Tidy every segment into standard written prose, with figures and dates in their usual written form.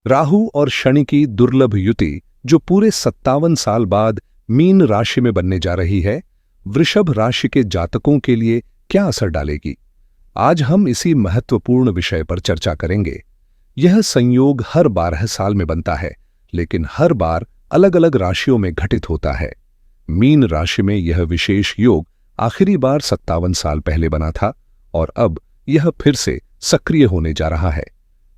राहु और शनि की दुर्लभ युति जो पूरे 57 साल बाद मीन राशि में बनने जा रही है, वृषभ राशि के जातकों के लिए क्या असर डालेगी? आज हम इसी महत्वपूर्ण विषय पर चर्चा करेंगे। यह संयोग हर 12 साल में बनता है, लेकिन हर बार अलग अलग राशियों में घटित होता है। मीन राशि में यह विशेष योग आखिरी बार 57 साल पहले बना था और अब यह फिर से सक्रिय होने जा रहा है।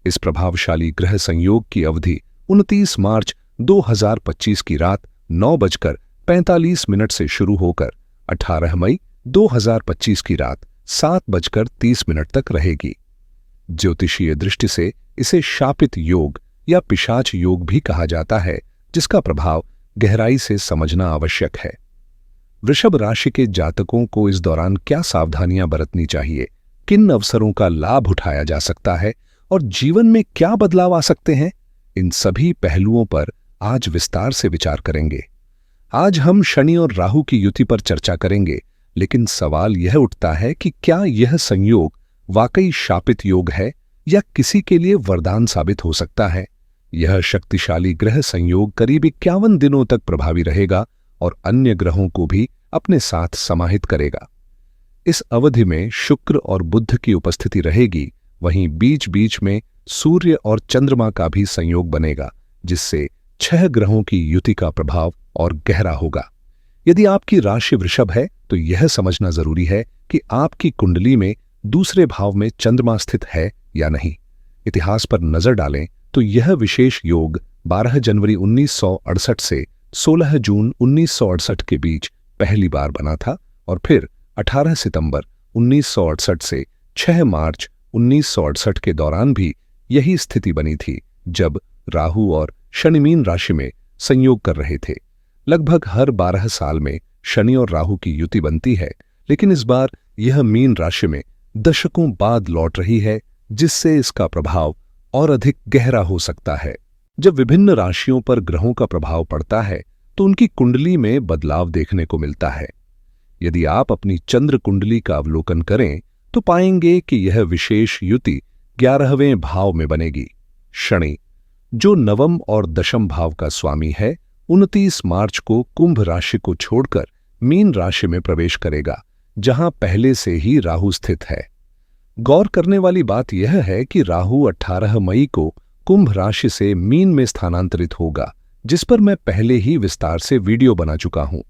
इस प्रभावशाली ग्रह संयोग की अवधि 29 मार्च 2025 की रात 9:45 से शुरू होकर 18 मई 2025 की रात 7:30 तक रहेगी। ज्योतिषीय दृष्टि से इसे शापित योग या पिशाच योग भी कहा जाता है, जिसका प्रभाव गहराई से समझना आवश्यक है। वृषभ राशि के जातकों को इस दौरान क्या सावधानियां बरतनी चाहिए, किन अवसरों का लाभ उठाया जा सकता है और जीवन में क्या बदलाव आ सकते हैं, इन सभी पहलुओं पर आज विस्तार से विचार करेंगे। आज हम शनि और राहु की युति पर चर्चा करेंगे, लेकिन सवाल यह उठता है कि क्या यह संयोग वाकई शापित योग है या किसी के लिए वरदान साबित हो सकता है। यह शक्तिशाली ग्रह संयोग करीब 51 दिनों तक प्रभावी रहेगा और अन्य ग्रहों को भी अपने साथ समाहित करेगा। इस अवधि में शुक्र और बुध की उपस्थिति रहेगी, वहीं बीच बीच में सूर्य और चंद्रमा का भी संयोग बनेगा, जिससे 6 ग्रहों की युति का प्रभाव और गहरा होगा। यदि आपकी राशि वृषभ है तो यह समझना जरूरी है कि आपकी कुंडली में दूसरे भाव में चंद्रमा स्थित है या नहीं। इतिहास पर नजर डालें तो यह विशेष योग 12 जनवरी 1968 से 16 जून 1968 के बीच पहली बार बना था और फिर 18 सितंबर 1968 से 6 मार्च 1968 के दौरान भी यही स्थिति बनी थी, जब राहु और शनि मीन राशि में संयोग कर रहे थे। लगभग हर 12 साल में शनि और राहु की युति बनती है, लेकिन इस बार यह मीन राशि में दशकों बाद लौट रही है, जिससे इसका प्रभाव और अधिक गहरा हो सकता है। जब विभिन्न राशियों पर ग्रहों का प्रभाव पड़ता है तो उनकी कुंडली में बदलाव देखने को मिलता है। यदि आप अपनी चंद्र कुंडली का अवलोकन करें तो पाएंगे कि यह विशेष युति 11वें भाव में बनेगी। शनि, जो नवम और दशम भाव का स्वामी है, 29 मार्च को कुंभ राशि को छोड़कर मीन राशि में प्रवेश करेगा, जहां पहले से ही राहु स्थित है। गौर करने वाली बात यह है कि राहु 18 मई को कुंभ राशि से मीन में स्थानांतरित होगा, जिस पर मैं पहले ही विस्तार से वीडियो बना चुका हूं।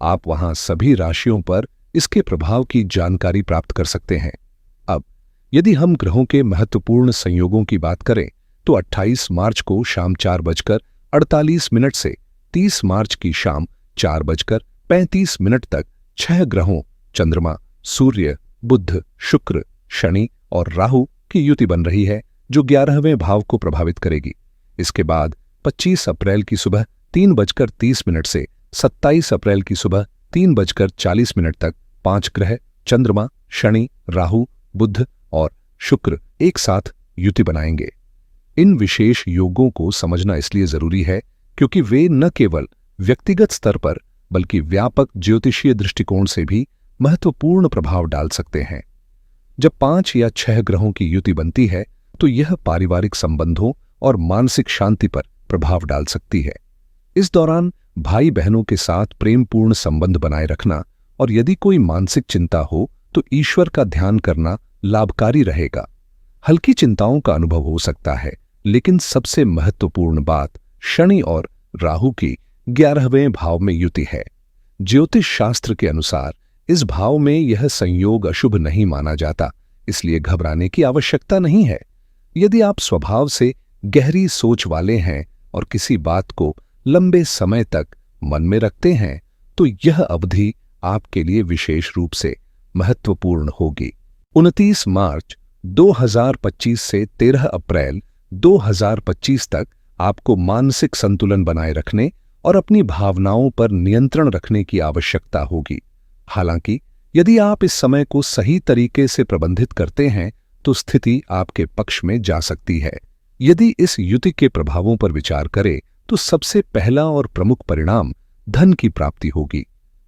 आप वहां सभी राशियों पर इसके प्रभाव की जानकारी प्राप्त कर सकते हैं। अब यदि हम ग्रहों के महत्वपूर्ण संयोगों की बात करें तो 28 मार्च को शाम 4:48 से 30 मार्च की शाम 4:35 तक 6 ग्रहों चंद्रमा, सूर्य, बुध, शुक्र, शनि और राहु की युति बन रही है, जो 11वें भाव को प्रभावित करेगी। इसके बाद 25 अप्रैल की सुबह 3:30 से 27 अप्रैल की सुबह 3:40 तक 5 ग्रह चंद्रमा, शनि, राहु, बुध और शुक्र एक साथ युति बनाएंगे। इन विशेष योगों को समझना इसलिए जरूरी है क्योंकि वे न केवल व्यक्तिगत स्तर पर बल्कि व्यापक ज्योतिषीय दृष्टिकोण से भी महत्वपूर्ण प्रभाव डाल सकते हैं। जब 5 या 6 ग्रहों की युति बनती है तो यह पारिवारिक संबंधों और मानसिक शांति पर प्रभाव डाल सकती है। इस दौरान भाई बहनों के साथ प्रेमपूर्ण संबंध बनाए रखना और यदि कोई मानसिक चिंता हो तो ईश्वर का ध्यान करना लाभकारी रहेगा। हल्की चिंताओं का अनुभव हो सकता है, लेकिन सबसे महत्वपूर्ण बात शनि और राहु की 11वें भाव में युति है। ज्योतिष शास्त्र के अनुसार इस भाव में यह संयोग अशुभ नहीं माना जाता, इसलिए घबराने की आवश्यकता नहीं है। यदि आप स्वभाव से गहरी सोच वाले हैं और किसी बात को लंबे समय तक मन में रखते हैं तो यह अवधि आपके लिए विशेष रूप से महत्वपूर्ण होगी। 29 मार्च 2025 से 13 अप्रैल 2025 तक आपको मानसिक संतुलन बनाए रखने और अपनी भावनाओं पर नियंत्रण रखने की आवश्यकता होगी। हालांकि यदि आप इस समय को सही तरीके से प्रबंधित करते हैं तो स्थिति आपके पक्ष में जा सकती है। यदि इस युति के प्रभावों पर विचार करें तो सबसे पहला और प्रमुख परिणाम धन की प्राप्ति होगी।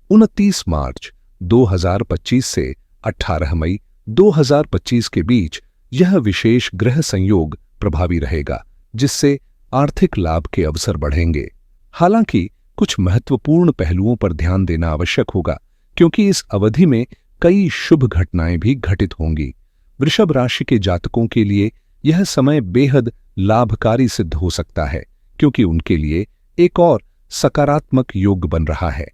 29 मार्च 2025 से 18 मई 2025 के बीच यह विशेष ग्रह संयोग प्रभावी रहेगा, जिससे आर्थिक लाभ के अवसर बढ़ेंगे। हालांकि कुछ महत्वपूर्ण पहलुओं पर ध्यान देना आवश्यक होगा, क्योंकि इस अवधि में कई शुभ घटनाएं भी घटित होंगी। वृषभ राशि के जातकों के लिए यह समय बेहद लाभकारी सिद्ध हो सकता है, क्योंकि उनके लिए एक और सकारात्मक योग बन रहा है।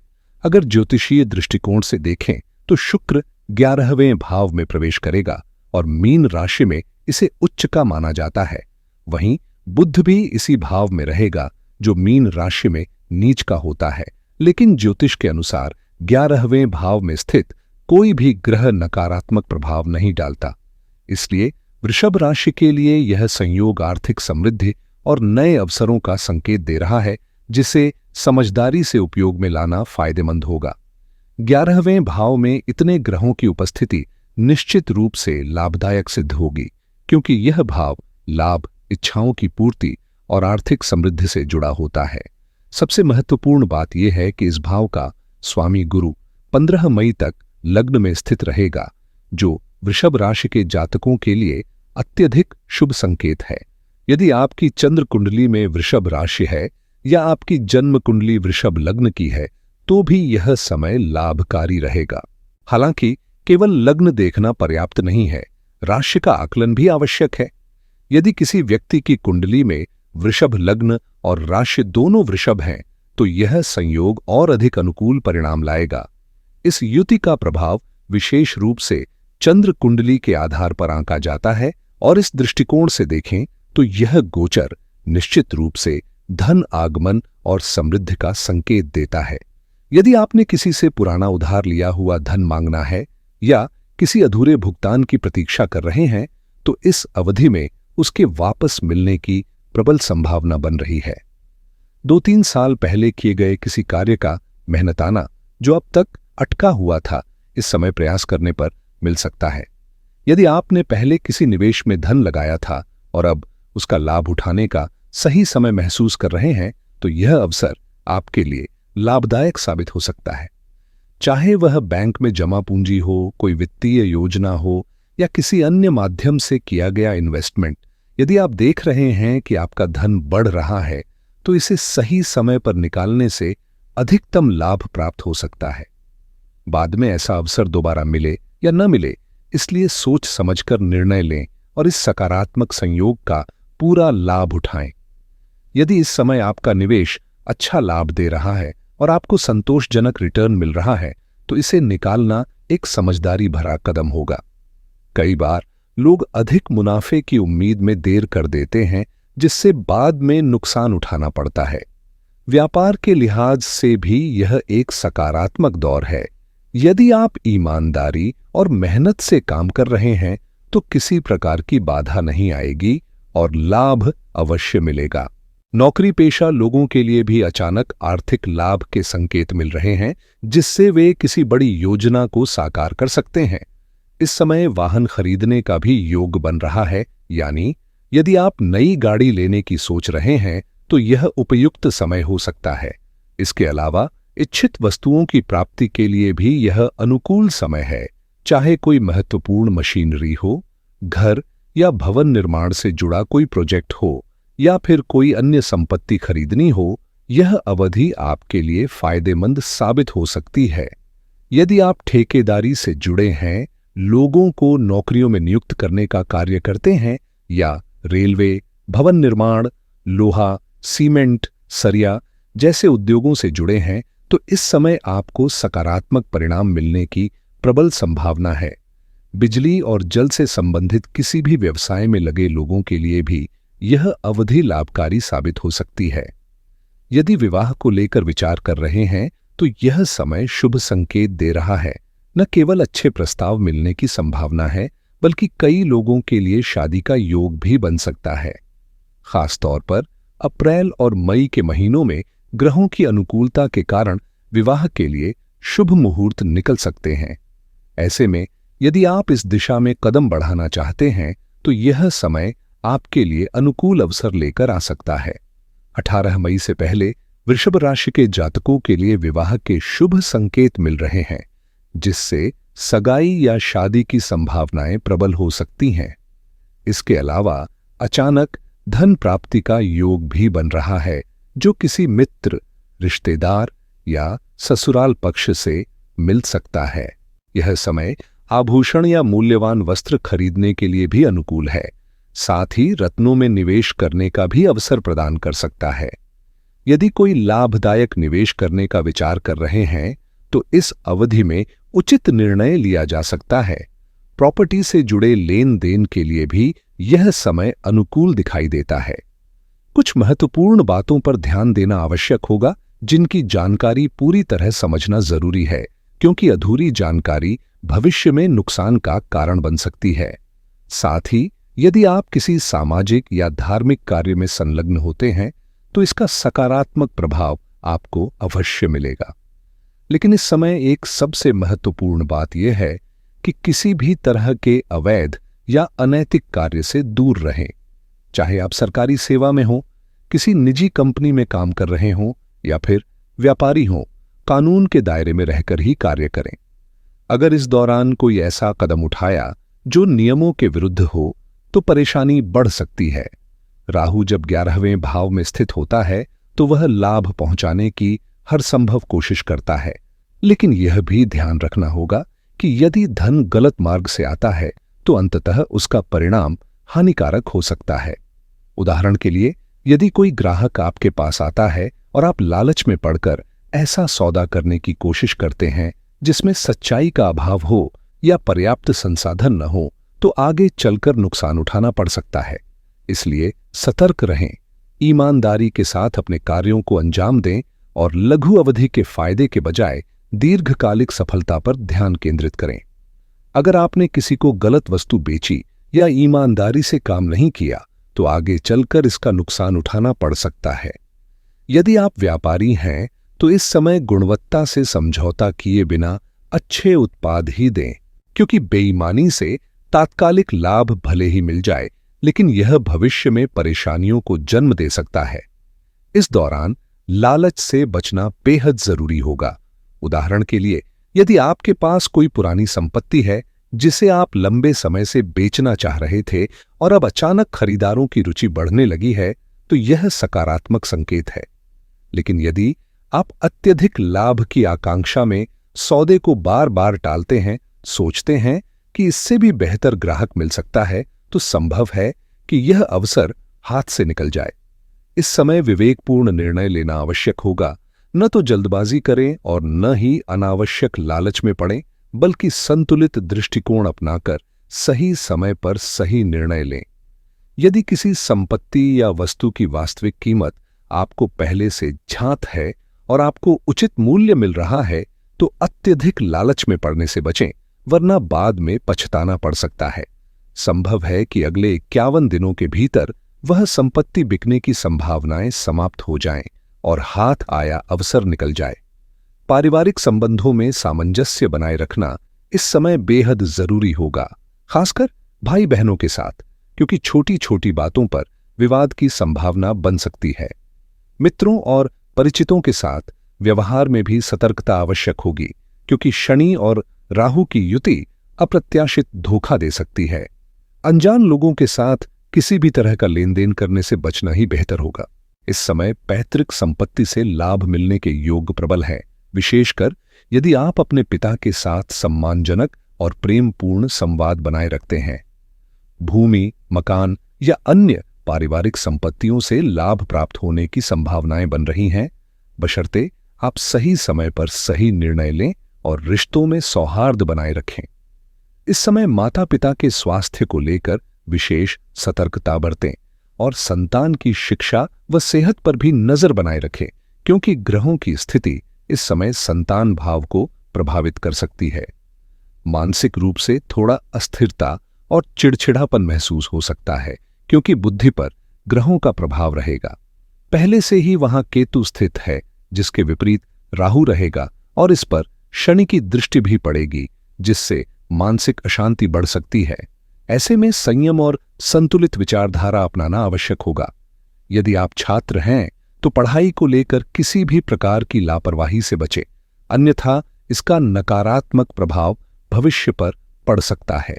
अगर ज्योतिषीय दृष्टिकोण से देखें तो शुक्र 11वें भाव में प्रवेश करेगा और मीन राशि में इसे उच्च का माना जाता है। वहीं बुध भी इसी भाव में रहेगा जो मीन राशि में नीच का होता है, लेकिन ज्योतिष के अनुसार 11वें भाव में स्थित कोई भी ग्रह नकारात्मक प्रभाव नहीं डालता। इसलिए वृषभ राशि के लिए यह संयोग आर्थिक समृद्धि और नए अवसरों का संकेत दे रहा है, जिसे समझदारी से उपयोग में लाना फायदेमंद होगा। 11वें भाव में इतने ग्रहों की उपस्थिति निश्चित रूप से लाभदायक सिद्ध होगी, क्योंकि यह भाव लाभ, इच्छाओं की पूर्ति और आर्थिक समृद्धि से जुड़ा होता है। सबसे महत्वपूर्ण बात यह है कि इस भाव का स्वामी गुरु 15 मई तक लग्न में स्थित रहेगा, जो वृषभ राशि के जातकों के लिए अत्यधिक शुभ संकेत है। यदि आपकी चंद्र कुंडली में वृषभ राशि है या आपकी जन्म कुंडली वृषभ लग्न की है, तो भी यह समय लाभकारी रहेगा। हालांकि केवल लग्न देखना पर्याप्त नहीं है, राशि का आकलन भी आवश्यक है। यदि किसी व्यक्ति की कुंडली में वृषभ लग्न और राशि दोनों वृषभ हैं, तो यह संयोग और अधिक अनुकूल परिणाम लाएगा। इस युति का प्रभाव विशेष रूप से चंद्र कुंडली के आधार पर आंका जाता है, और इस दृष्टिकोण से देखें तो यह गोचर निश्चित रूप से धन आगमन और समृद्धि का संकेत देता है। यदि आपने किसी से पुराना उधार लिया हुआ धन मांगना है या किसी अधूरे भुगतान की प्रतीक्षा कर रहे हैं, तो इस अवधि में उसके वापस मिलने की प्रबल संभावना बन रही है। 2-3 साल पहले किए गए किसी कार्य का मेहनताना जो अब तक अटका हुआ था, इस समय प्रयास करने पर मिल सकता है। यदि आपने पहले किसी निवेश में धन लगाया था और अब उसका लाभ उठाने का सही समय महसूस कर रहे हैं, तो यह अवसर आपके लिए लाभदायक साबित हो सकता है। चाहे वह बैंक में जमा पूंजी हो, कोई वित्तीय योजना हो या किसी अन्य माध्यम से किया गया इन्वेस्टमेंट, यदि आप देख रहे हैं कि आपका धन बढ़ रहा है, तो इसे सही समय पर निकालने से अधिकतम लाभ प्राप्त हो सकता है। बाद में ऐसा अवसर दोबारा मिले या न मिले, इसलिए सोच समझकर निर्णय लें और इस सकारात्मक संयोग का पूरा लाभ उठाएं। यदि इस समय आपका निवेश अच्छा लाभ दे रहा है और आपको संतोषजनक रिटर्न मिल रहा है, तो इसे निकालना एक समझदारी भरा कदम होगा। कई बार लोग अधिक मुनाफे की उम्मीद में देर कर देते हैं, जिससे बाद में नुकसान उठाना पड़ता है। व्यापार के लिहाज से भी यह एक सकारात्मक दौर है। यदि आप ईमानदारी और मेहनत से काम कर रहे हैं, तो किसी प्रकार की बाधा नहीं आएगी और लाभ अवश्य मिलेगा। नौकरी पेशा लोगों के लिए भी अचानक आर्थिक लाभ के संकेत मिल रहे हैं, जिससे वे किसी बड़ी योजना को साकार कर सकते हैं। इस समय वाहन खरीदने का भी योग बन रहा है, यानी यदि आप नई गाड़ी लेने की सोच रहे हैं, तो यह उपयुक्त समय हो सकता है। इसके अलावा इच्छित वस्तुओं की प्राप्ति के लिए भी यह अनुकूल समय है। चाहे कोई महत्वपूर्ण मशीनरी हो, घर या भवन निर्माण से जुड़ा कोई प्रोजेक्ट हो, या फिर कोई अन्य संपत्ति खरीदनी हो, यह अवधि आपके लिए फायदेमंद साबित हो सकती है। यदि आप ठेकेदारी से जुड़े हैं, लोगों को नौकरियों में नियुक्त करने का कार्य करते हैं, या रेलवे, भवन निर्माण, लोहा, सीमेंट, सरिया जैसे उद्योगों से जुड़े हैं, तो इस समय आपको सकारात्मक परिणाम मिलने की प्रबल संभावना है। बिजली और जल से संबंधित किसी भी व्यवसाय में लगे लोगों के लिए भी यह अवधि लाभकारी साबित हो सकती है। यदि विवाह को लेकर विचार कर रहे हैं, तो यह समय शुभ संकेत दे रहा है। न केवल अच्छे प्रस्ताव मिलने की संभावना है, बल्कि कई लोगों के लिए शादी का योग भी बन सकता है। खासतौर पर अप्रैल और मई के महीनों में ग्रहों की अनुकूलता के कारण विवाह के लिए शुभ मुहूर्त निकल सकते हैं। ऐसे में यदि आप इस दिशा में कदम बढ़ाना चाहते हैं, तो यह समय आपके लिए अनुकूल अवसर लेकर आ सकता है। 18 मई से पहले वृषभ राशि के जातकों के लिए विवाह के शुभ संकेत मिल रहे हैं, जिससे सगाई या शादी की संभावनाएं प्रबल हो सकती हैं। इसके अलावा अचानक धन प्राप्ति का योग भी बन रहा है, जो किसी मित्र, रिश्तेदार या ससुराल पक्ष से मिल सकता है। यह समय आभूषण या मूल्यवान वस्त्र खरीदने के लिए भी अनुकूल है, साथ ही रत्नों में निवेश करने का भी अवसर प्रदान कर सकता है। यदि कोई लाभदायक निवेश करने का विचार कर रहे हैं तो इस अवधि में उचित निर्णय लिया जा सकता है। प्रॉपर्टी से जुड़े लेन देन के लिए भी यह समय अनुकूल दिखाई देता है। कुछ महत्वपूर्ण बातों पर ध्यान देना आवश्यक होगा, जिनकी जानकारी पूरी तरह समझना जरूरी है, क्योंकि अधूरी जानकारी भविष्य में नुकसान का कारण बन सकती है। साथ ही यदि आप किसी सामाजिक या धार्मिक कार्य में संलग्न होते हैं तो इसका सकारात्मक प्रभाव आपको अवश्य मिलेगा। लेकिन इस समय एक सबसे महत्वपूर्ण बात यह है कि किसी भी तरह के अवैध या अनैतिक कार्य से दूर रहें। चाहे आप सरकारी सेवा में हो, किसी निजी कंपनी में काम कर रहे हो या फिर व्यापारी हो, कानून के दायरे में रहकर ही कार्य करें। अगर इस दौरान कोई ऐसा कदम उठाया जो नियमों के विरुद्ध हो तो परेशानी बढ़ सकती है। राहु जब 11वें भाव में स्थित होता है तो वह लाभ पहुंचाने की हर संभव कोशिश करता है, लेकिन यह भी ध्यान रखना होगा कि यदि धन गलत मार्ग से आता है तो अंततः उसका परिणाम हानिकारक हो सकता है। उदाहरण के लिए, यदि कोई ग्राहक आपके पास आता है और आप लालच में पड़कर ऐसा सौदा करने की कोशिश करते हैं जिसमें सच्चाई का अभाव हो या पर्याप्त संसाधन न हो, तो आगे चलकर नुकसान उठाना पड़ सकता है। इसलिए सतर्क रहें, ईमानदारी के साथ अपने कार्यों को अंजाम दें और लघु अवधि के फायदे के बजाय दीर्घकालिक सफलता पर ध्यान केंद्रित करें। अगर आपने किसी को गलत वस्तु बेची या ईमानदारी से काम नहीं किया तो आगे चलकर इसका नुकसान उठाना पड़ सकता है। यदि आप व्यापारी हैं तो इस समय गुणवत्ता से समझौता किए बिना अच्छे उत्पाद ही दें, क्योंकि बेईमानी से तात्कालिक लाभ भले ही मिल जाए, लेकिन यह भविष्य में परेशानियों को जन्म दे सकता है। इस दौरान लालच से बचना बेहद जरूरी होगा। उदाहरण के लिए, यदि आपके पास कोई पुरानी संपत्ति है जिसे आप लंबे समय से बेचना चाह रहे थे और अब अचानक खरीदारों की रुचि बढ़ने लगी है, तो यह सकारात्मक संकेत है। लेकिन यदि आप अत्यधिक लाभ की आकांक्षा में सौदे को बार बार टालते हैं, सोचते हैं कि इससे भी बेहतर ग्राहक मिल सकता है, तो संभव है कि यह अवसर हाथ से निकल जाए। इस समय विवेकपूर्ण निर्णय लेना आवश्यक होगा। न तो जल्दबाजी करें और न ही अनावश्यक लालच में पड़ें, बल्कि संतुलित दृष्टिकोण अपनाकर सही समय पर सही निर्णय लें। यदि किसी संपत्ति या वस्तु की वास्तविक कीमत आपको पहले से ज्ञात है और आपको उचित मूल्य मिल रहा है, तो अत्यधिक लालच में पड़ने से बचें, वरना बाद में पछताना पड़ सकता है। संभव है कि अगले 51 दिनों के भीतर वह संपत्ति बिकने की संभावनाएं समाप्त हो जाएं और हाथ आया अवसर निकल जाए। पारिवारिक संबंधों में सामंजस्य बनाए रखना इस समय बेहद जरूरी होगा, खासकर भाई बहनों के साथ, क्योंकि छोटी छोटी बातों पर विवाद की संभावना बन सकती है। मित्रों और परिचितों के साथ व्यवहार में भी सतर्कता आवश्यक होगी, क्योंकि शनि और राहु की युति अप्रत्याशित धोखा दे सकती है। अनजान लोगों के साथ किसी भी तरह का लेन देन करने से बचना ही बेहतर होगा। इस समय पैतृक संपत्ति से लाभ मिलने के योग प्रबल है, विशेषकर यदि आप अपने पिता के साथ सम्मानजनक और प्रेमपूर्ण संवाद बनाए रखते हैं। भूमि, मकान या अन्य पारिवारिक संपत्तियों से लाभ प्राप्त होने की संभावनाएं बन रही हैं, बशर्ते आप सही समय पर सही निर्णय लें और रिश्तों में सौहार्द बनाए रखें। इस समय माता पिता के स्वास्थ्य को लेकर विशेष सतर्कता बरतें और संतान की शिक्षा व सेहत पर भी नजर बनाए रखें, क्योंकि ग्रहों की स्थिति इस समय संतान भाव को प्रभावित कर सकती है। मानसिक रूप से थोड़ा अस्थिरता और चिड़चिड़ापन महसूस हो सकता है, क्योंकि बुद्धि पर ग्रहों का प्रभाव रहेगा। पहले से ही वहां केतु स्थित है, जिसके विपरीत राहु रहेगा और इस पर शनि की दृष्टि भी पड़ेगी, जिससे मानसिक अशांति बढ़ सकती है। ऐसे में संयम और संतुलित विचारधारा अपनाना आवश्यक होगा। यदि आप छात्र हैं तो पढ़ाई को लेकर किसी भी प्रकार की लापरवाही से बचें, अन्यथा इसका नकारात्मक प्रभाव भविष्य पर पड़ सकता है।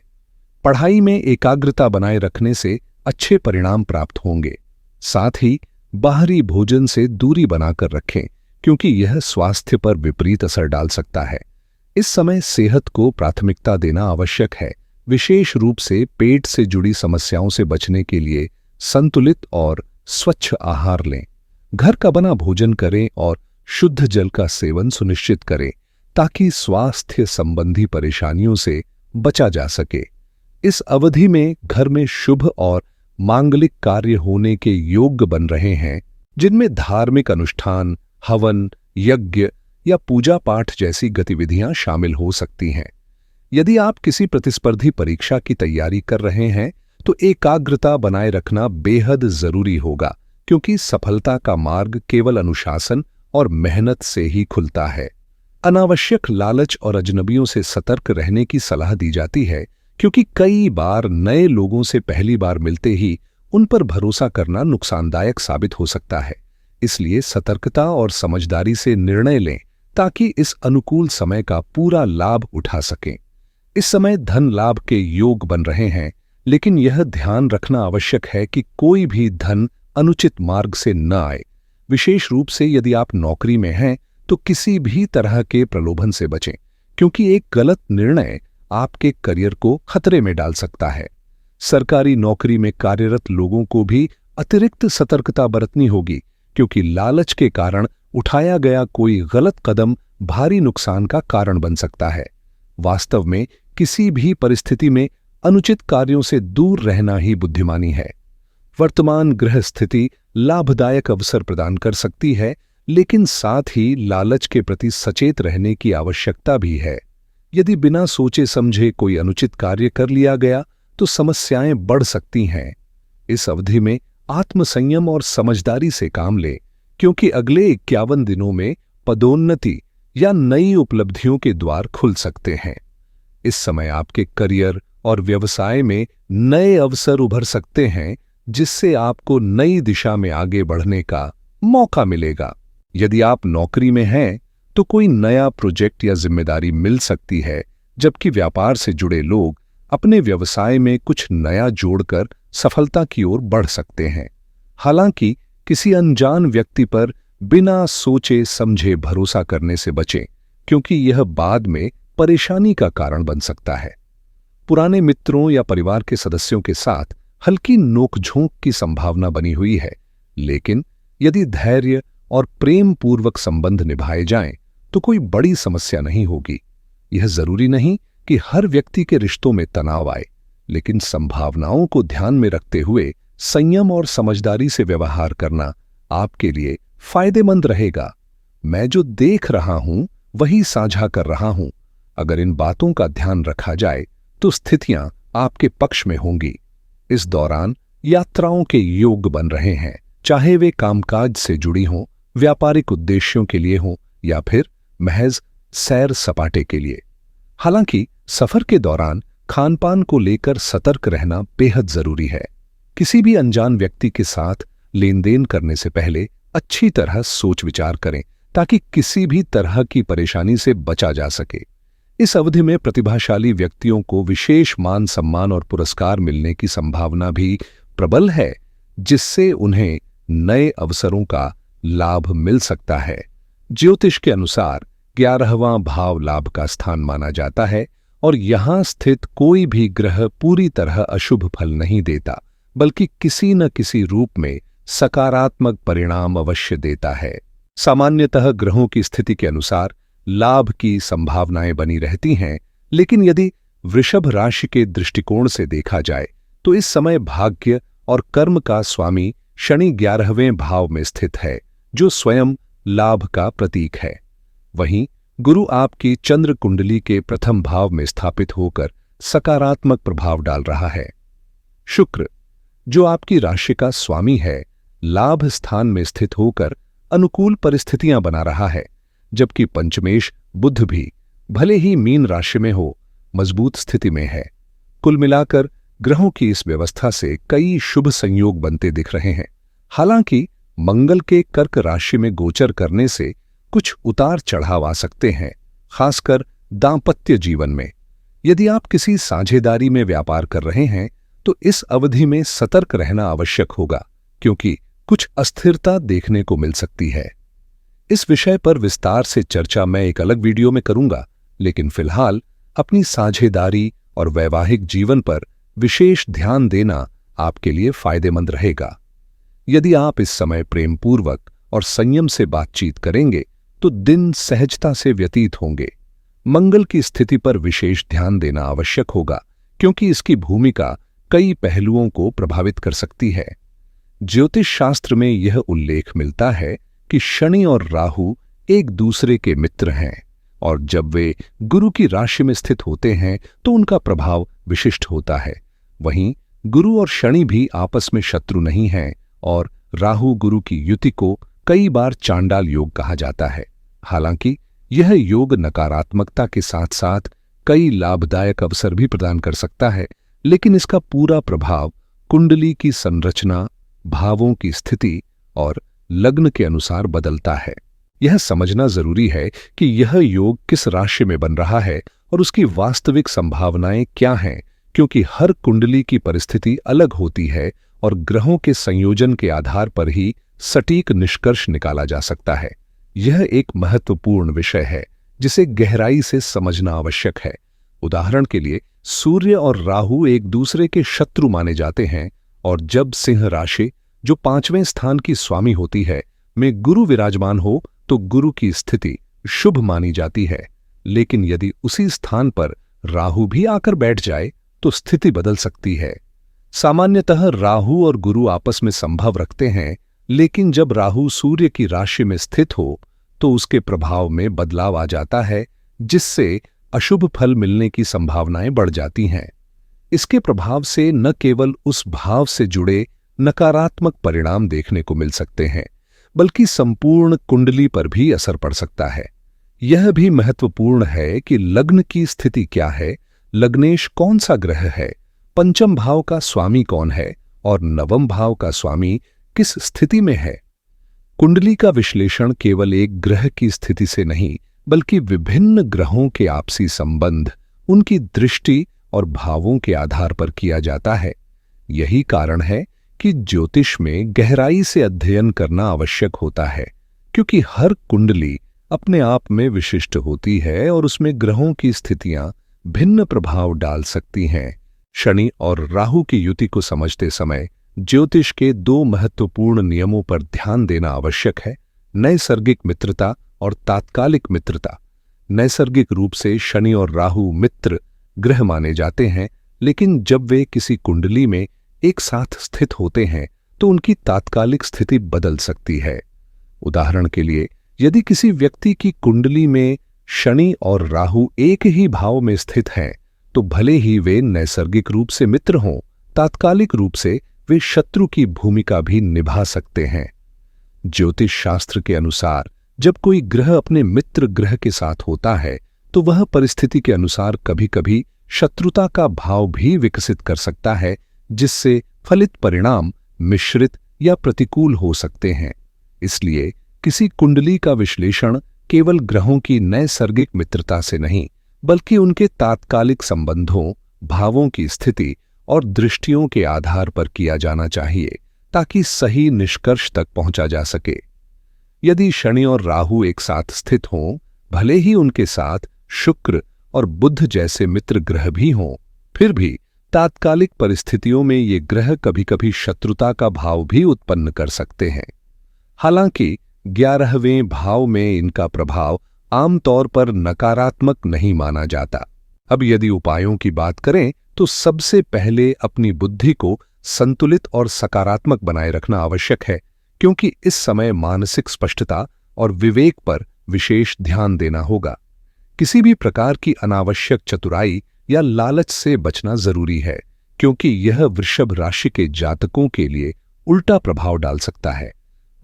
पढ़ाई में एकाग्रता बनाए रखने से अच्छे परिणाम प्राप्त होंगे। साथ ही बाहरी भोजन से दूरी बनाकर रखें, क्योंकि यह स्वास्थ्य पर विपरीत असर डाल सकता है। इस समय सेहत को प्राथमिकता देना आवश्यक है। विशेष रूप से पेट से जुड़ी समस्याओं से बचने के लिए संतुलित और स्वच्छ आहार लें। घर का बना भोजन करें और शुद्ध जल का सेवन सुनिश्चित करें, ताकि स्वास्थ्य संबंधी परेशानियों से बचा जा सके। इस अवधि में घर में शुभ और मांगलिक कार्य होने के योग्य बन रहे हैं, जिनमें धार्मिक अनुष्ठान, हवन, यज्ञ या पूजा पाठ जैसी गतिविधियां शामिल हो सकती हैं। यदि आप किसी प्रतिस्पर्धी परीक्षा की तैयारी कर रहे हैं, तो एकाग्रता बनाए रखना बेहद जरूरी होगा, क्योंकि सफलता का मार्ग केवल अनुशासन और मेहनत से ही खुलता है। अनावश्यक लालच और अजनबियों से सतर्क रहने की सलाह दी जाती है, क्योंकि कई बार नए लोगों से पहली बार मिलते ही उन पर भरोसा करना नुकसानदायक साबित हो सकता है। इसलिए सतर्कता और समझदारी से निर्णय लें, ताकि इस अनुकूल समय का पूरा लाभ उठा सकें। इस समय धन लाभ के योग बन रहे हैं, लेकिन यह ध्यान रखना आवश्यक है कि कोई भी धन अनुचित मार्ग से न आए। विशेष रूप से यदि आप नौकरी में हैं, तो किसी भी तरह के प्रलोभन से बचें, क्योंकि एक गलत निर्णय आपके करियर को खतरे में डाल सकता है। सरकारी नौकरी में कार्यरत लोगों को भी अतिरिक्त सतर्कता बरतनी होगी, क्योंकि लालच के कारण उठाया गया कोई गलत कदम भारी नुकसान का कारण बन सकता है। वास्तव में किसी भी परिस्थिति में अनुचित कार्यों से दूर रहना ही बुद्धिमानी है। वर्तमान ग्रह स्थिति लाभदायक अवसर प्रदान कर सकती है, लेकिन साथ ही लालच के प्रति सचेत रहने की आवश्यकता भी है। यदि बिना सोचे समझे कोई अनुचित कार्य कर लिया गया, तो समस्याएं बढ़ सकती हैं। इस अवधि में आत्मसंयम और समझदारी से काम लें, क्योंकि अगले 51 दिनों में पदोन्नति या नई उपलब्धियों के द्वार खुल सकते हैं। इस समय आपके करियर और व्यवसाय में नए अवसर उभर सकते हैं, जिससे आपको नई दिशा में आगे बढ़ने का मौका मिलेगा। यदि आप नौकरी में हैं, तो कोई नया प्रोजेक्ट या जिम्मेदारी मिल सकती है, जबकि व्यापार से जुड़े लोग अपने व्यवसाय में कुछ नया जोड़कर सफलता की ओर बढ़ सकते हैं। हालांकि किसी अनजान व्यक्ति पर बिना सोचे समझे भरोसा करने से बचें, क्योंकि यह बाद में परेशानी का कारण बन सकता है। पुराने मित्रों या परिवार के सदस्यों के साथ हल्की नोकझोंक की संभावना बनी हुई है, लेकिन यदि धैर्य और प्रेम पूर्वक संबंध निभाए जाएं, तो कोई बड़ी समस्या नहीं होगी। यह जरूरी नहीं कि हर व्यक्ति के रिश्तों में तनाव आए, लेकिन संभावनाओं को ध्यान में रखते हुए संयम और समझदारी से व्यवहार करना आपके लिए फायदेमंद रहेगा। मैं जो देख रहा हूं, वही साझा कर रहा हूं। अगर इन बातों का ध्यान रखा जाए, तो स्थितियां आपके पक्ष में होंगी। इस दौरान यात्राओं के योग बन रहे हैं, चाहे वे कामकाज से जुड़ी हों, व्यापारिक उद्देश्यों के लिए हों या फिर महज सैर सपाटे के लिए। हालांकि सफर के दौरान खानपान को लेकर सतर्क रहना बेहद जरूरी है। किसी भी अनजान व्यक्ति के साथ लेन देन करने से पहले अच्छी तरह सोच विचार करें, ताकि किसी भी तरह की परेशानी से बचा जा सके। इस अवधि में प्रतिभाशाली व्यक्तियों को विशेष मान सम्मान और पुरस्कार मिलने की संभावना भी प्रबल है, जिससे उन्हें नए अवसरों का लाभ मिल सकता है। ज्योतिष के अनुसार 11वां भाव लाभ का स्थान माना जाता है, और यहां स्थित कोई भी ग्रह पूरी तरह अशुभ फल नहीं देता, बल्कि किसी न किसी रूप में सकारात्मक परिणाम अवश्य देता है। सामान्यतः ग्रहों की स्थिति के अनुसार लाभ की संभावनाएं बनी रहती हैं, लेकिन यदि वृषभ राशि के दृष्टिकोण से देखा जाए, तो इस समय भाग्य और कर्म का स्वामी शनि 11वें भाव में स्थित है, जो स्वयं लाभ का प्रतीक है। वहीं गुरु आपकी चंद्र कुंडली के प्रथम भाव में स्थापित होकर सकारात्मक प्रभाव डाल रहा है। शुक्र, जो आपकी राशि का स्वामी है, लाभ स्थान में स्थित होकर अनुकूल परिस्थितियां बना रहा है, जबकि पंचमेश बुध भी भले ही मीन राशि में हो, मजबूत स्थिति में है। कुल मिलाकर ग्रहों की इस व्यवस्था से कई शुभ संयोग बनते दिख रहे हैं। हालांकि मंगल के कर्क राशि में गोचर करने से कुछ उतार चढ़ाव आ सकते हैं, खासकर दांपत्य जीवन में। यदि आप किसी साझेदारी में व्यापार कर रहे हैं, तो इस अवधि में सतर्क रहना आवश्यक होगा, क्योंकि कुछ अस्थिरता देखने को मिल सकती है। इस विषय पर विस्तार से चर्चा मैं एक अलग वीडियो में करूंगा, लेकिन फिलहाल अपनी साझेदारी और वैवाहिक जीवन पर विशेष ध्यान देना आपके लिए फायदेमंद रहेगा। यदि आप इस समय प्रेमपूर्वक और संयम से बातचीत करेंगे तो दिन सहजता से व्यतीत होंगे। मंगल की स्थिति पर विशेष ध्यान देना आवश्यक होगा, क्योंकि इसकी भूमिका कई पहलुओं को प्रभावित कर सकती है। ज्योतिष शास्त्र में यह उल्लेख मिलता है कि शनि और राहु एक दूसरे के मित्र हैं, और जब वे गुरु की राशि में स्थित होते हैं तो उनका प्रभाव विशिष्ट होता है। वहीं गुरु और शनि भी आपस में शत्रु नहीं हैं, और राहु गुरु की युति को कई बार चांडाल योग कहा जाता है। हालांकि यह योग नकारात्मकता के साथ साथ कई लाभदायक अवसर भी प्रदान कर सकता है, लेकिन इसका पूरा प्रभाव कुंडली की संरचना, भावों की स्थिति और लग्न के अनुसार बदलता है। यह समझना जरूरी है कि यह योग किस राशि में बन रहा है और उसकी वास्तविक संभावनाएं क्या हैं, क्योंकि हर कुंडली की परिस्थिति अलग होती है और ग्रहों के संयोजन के आधार पर ही सटीक निष्कर्ष निकाला जा सकता है। यह एक महत्वपूर्ण विषय है जिसे गहराई से समझना आवश्यक है। उदाहरण के लिए, सूर्य और राहु एक दूसरे के शत्रु माने जाते हैं, और जब सिंह राशि, जो 5वें स्थान की स्वामी होती है, में गुरु विराजमान हो तो गुरु की स्थिति शुभ मानी जाती है। लेकिन यदि उसी स्थान पर राहु भी आकर बैठ जाए तो स्थिति बदल सकती है। सामान्यतः राहु और गुरु आपस में संभव रखते हैं, लेकिन जब राहु सूर्य की राशि में स्थित हो तो उसके प्रभाव में बदलाव आ जाता है, जिससे अशुभ फल मिलने की संभावनाएं बढ़ जाती हैं। इसके प्रभाव से न केवल उस भाव से जुड़े नकारात्मक परिणाम देखने को मिल सकते हैं, बल्कि संपूर्ण कुंडली पर भी असर पड़ सकता है। यह भी महत्वपूर्ण है कि लग्न की स्थिति क्या है, लग्नेश कौन सा ग्रह है, पंचम भाव का स्वामी कौन है और नवम भाव का स्वामी किस स्थिति में है। कुंडली का विश्लेषण केवल एक ग्रह की स्थिति से नहीं, बल्कि विभिन्न ग्रहों के आपसी संबंध, उनकी दृष्टि और भावों के आधार पर किया जाता है। यही कारण है कि ज्योतिष में गहराई से अध्ययन करना आवश्यक होता है, क्योंकि हर कुंडली अपने आप में विशिष्ट होती है और उसमें ग्रहों की स्थितियां भिन्न प्रभाव डाल सकती हैं। शनि और राहु की युति को समझते समय ज्योतिष के 2 महत्वपूर्ण नियमों पर ध्यान देना आवश्यक है: नैसर्गिक मित्रता और तात्कालिक मित्रता। नैसर्गिक रूप से शनि और राहु मित्र ग्रह माने जाते हैं, लेकिन जब वे किसी कुंडली में एक साथ स्थित होते हैं तो उनकी तात्कालिक स्थिति बदल सकती है। उदाहरण के लिए, यदि किसी व्यक्ति की कुंडली में शनि और राहु एक ही भाव में स्थित हैं, तो भले ही वे नैसर्गिक रूप से मित्र हों, तात्कालिक रूप से वे शत्रु की भूमिका भी निभा सकते हैं। ज्योतिष शास्त्र के अनुसार जब कोई ग्रह अपने मित्र ग्रह के साथ होता है तो वह परिस्थिति के अनुसार कभी-कभी शत्रुता का भाव भी विकसित कर सकता है, जिससे फलित परिणाम मिश्रित या प्रतिकूल हो सकते हैं। इसलिए किसी कुंडली का विश्लेषण केवल ग्रहों की नैसर्गिक मित्रता से नहीं, बल्कि उनके तात्कालिक संबंधों, भावों की स्थिति और दृष्टियों के आधार पर किया जाना चाहिए, ताकि सही निष्कर्ष तक पहुंचा जा सके। यदि शनि और राहु एक साथ स्थित हों, भले ही उनके साथ शुक्र और बुध जैसे मित्र ग्रह भी हों, फिर भी तात्कालिक परिस्थितियों में ये ग्रह कभी-कभी शत्रुता का भाव भी उत्पन्न कर सकते हैं। हालांकि 11वें भाव में इनका प्रभाव आमतौर पर नकारात्मक नहीं माना जाता। अब यदि उपायों की बात करें तो सबसे पहले अपनी बुद्धि को संतुलित और सकारात्मक बनाए रखना आवश्यक है, क्योंकि इस समय मानसिक स्पष्टता और विवेक पर विशेष ध्यान देना होगा। किसी भी प्रकार की अनावश्यक चतुराई या लालच से बचना जरूरी है, क्योंकि यह वृषभ राशि के जातकों के लिए उल्टा प्रभाव डाल सकता है।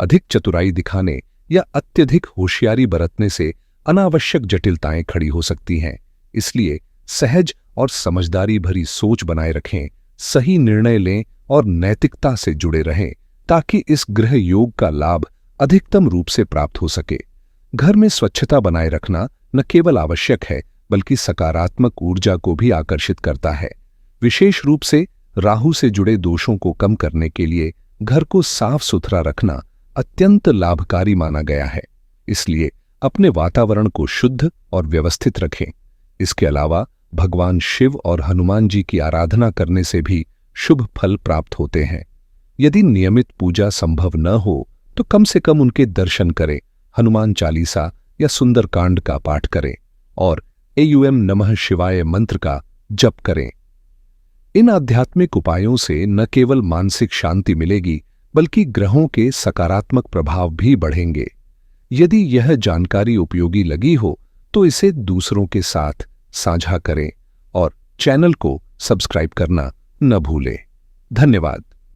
अधिक चतुराई दिखाने या अत्यधिक होशियारी बरतने से अनावश्यक जटिलताएं खड़ी हो सकती हैं। इसलिए सहज और समझदारी भरी सोच बनाए रखें, सही निर्णय लें और नैतिकता से जुड़े रहें, ताकि इस ग्रह योग का लाभ अधिकतम रूप से प्राप्त हो सके। घर में स्वच्छता बनाए रखना न केवल आवश्यक है, बल्कि सकारात्मक ऊर्जा को भी आकर्षित करता है। विशेष रूप से राहु से जुड़े दोषों को कम करने के लिए घर को साफ सुथरा रखना अत्यंत लाभकारी माना गया है। इसलिए अपने वातावरण को शुद्ध और व्यवस्थित रखें। इसके अलावा भगवान शिव और हनुमान जी की आराधना करने से भी शुभ फल प्राप्त होते हैं। यदि नियमित पूजा संभव न हो तो कम से कम उनके दर्शन करें, हनुमान चालीसा या सुंदरकांड का पाठ करें और एयूएम नमः शिवाय मंत्र का जप करें। इन आध्यात्मिक उपायों से न केवल मानसिक शांति मिलेगी बल्कि ग्रहों के सकारात्मक प्रभाव भी बढ़ेंगे। यदि यह जानकारी उपयोगी लगी हो तो इसे दूसरों के साथ साझा करें और चैनल को सब्सक्राइब करना न भूलें। धन्यवाद।